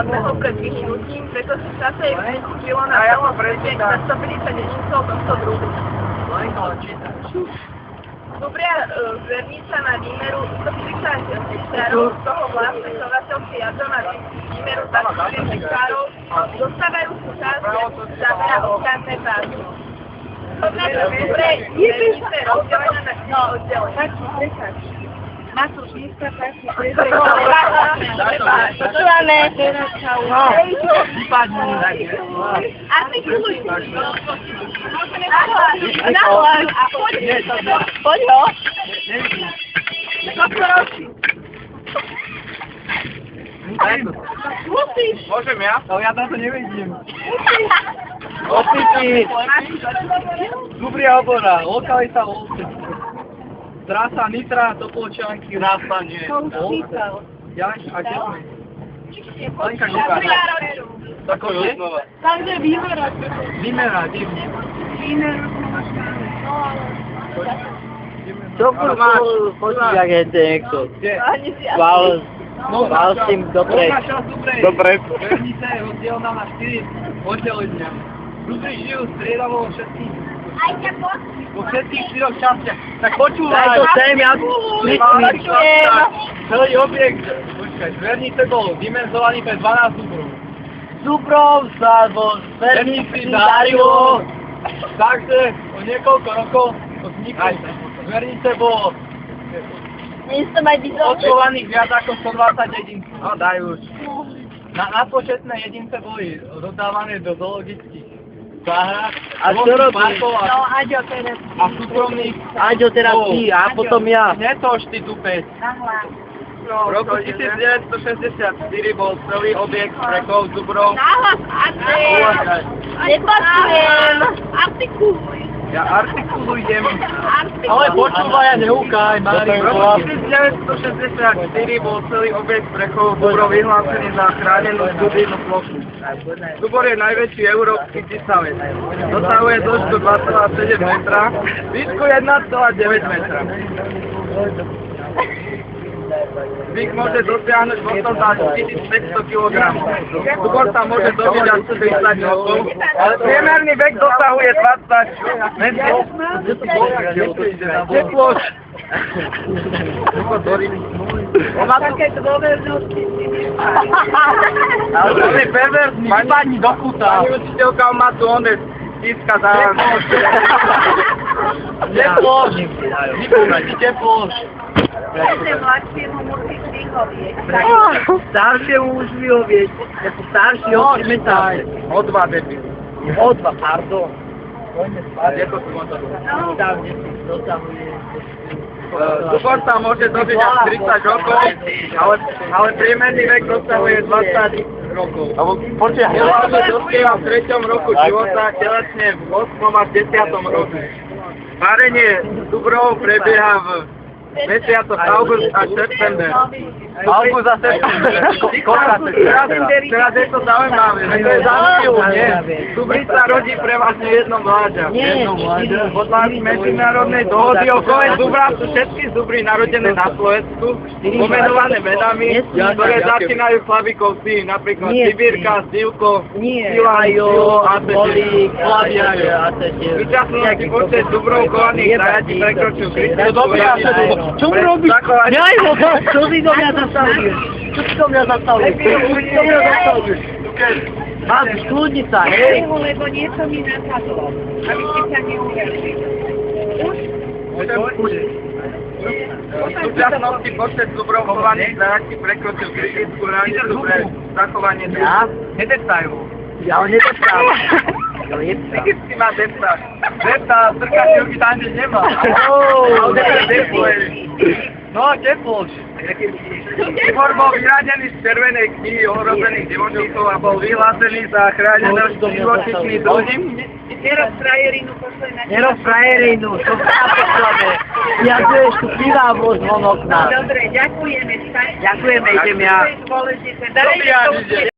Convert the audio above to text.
odbehol pred vyhnutím, pretože sa jej vykúpilo na celom svete za 150 jedincov tohto druhu. Zubria zvernica na výmeru 130 hektárov, z toho vlastne chovateľské jadro na výmeru 20 hektárov, zostávajúcu časť zabera ostatné pásmo. Zubrie zvernice rozdelené na 3 oddelenia. Na to šíska pásmo. Počúvame. Artikuluj. Nahlas. Poď ho. Musíš. Môžem ja? No ja tam to nevidím. Opiči! Zubria obora, lokalita Olce. Trasa Nitra, Topolčanky, Nástanie. Jaš a kde sme? Lenka Zubria Žuka. roču. Tako je? Tam, kde výmera. Vymera, divne. Čo máš? Počuť, jak je ten niekto. Val s tým dobre. Dobre. Vernica je rozdelená na 4 oddelenia. Zubri žijú striedavo vo všetkých. Vo všetkých 4 častiach. Tak počúvaj. Daj to sem, ja Celý objekt. Počkaj, zvernice bol dimenzovaný pre 12 zubrov. Zubrov sa vo Zvernici darilo. Takže o niekoľko rokov od vzniku zvernice bolo odchovaných viac ako 120 jedincov. No daj už. Na početné jedince boli rozdávané do zoologických záhrad, A čo robí? parkov No, Aďo teraz. a súkromných. Aďo teraz ty a potom ja. Netož ty tupec. Nahlas. V roku 1964 bol celý objekt pre chov zubrov. Nahlas, Andrej. Nepočujem. Artikuluj. Ja artikulujem. Ale počúvaj a neúkaj, Mári. V roku 1964 bol celý objekt pre chov zubrov vyhlásený za chránenú študijnú plochu. Zubor je najväčší európsky cisavec. Dosahuje dĺžku 2,7 metra, výšku 1,9 metra. Zvyk môže dosiahnuť v hmotosti 1500 kg. Zubor sa môže dobiť až 30 rokov, ale priemerný vek dosahuje 20 metrov. Teploť. Také dôvernosti. Ale to je perverzný, vypadni do kuta. Pani učiteľka má tu onde stíska za... Teploš. Vypúšť si teploš. Každé mladšiemu musíš vyhovieť. Staršiemu už vyhovieť. Jako starší ho primetáš. O 2 debil. O 2, pardon. Je to tu motor. Tam, kde si dosahuje. Zubor sa môže dobiť až 30 rokov, ale priemerný vek dosahuje 20 rokov. Hlavne dospieva v 3. roku života, telesne v 8. a 10. roku. Párenie zubrov prebieha v mesiacoch august a september. August a september. Teraz je to zaujímavé, že to je zamýšľu, nie? Zubri sa rodí prevažne jedno mláďa. Nie, Podľa medzinárodnej dohody okolo zubra sú všetky zubry narodené na Slovensku, pomenované menami, ktoré začínajú slavikou si, napríklad Sibírka, Sivko, Silajo, Bolík, Slaviajo. V súčasnosti počet zubrov chovaných zajatí prekročil 30. Čo mu robíš? Nehaj ho, čo si do mňa zastavuješ? Čo si do mňa zastavuješ? Mám skľudnica, hej? Lebo niečo mi napadlo. Aby ste sa neuverili. V súčasnosti počet zubrov chovaných zajatí prekročil kritickú hranicu pre zachovanie druhu. Nedeptajú. Ja ho nedostávam. Ty si ma depta. Depta, strka šilky tam, kde nemá. No a teploš. Zubor bol vyradený z červenej knihy ohrozených živočíchov a bol vyhlásený za chránený živočíšny druh. Nerob frajerinu, pošlej na teba. Nerob frajerinu, to sa pošleme. Vyjaduješ tu pivá von okna. Dobre, ďakujeme. Ďakujeme, idem ja. To je dôležité. Daj,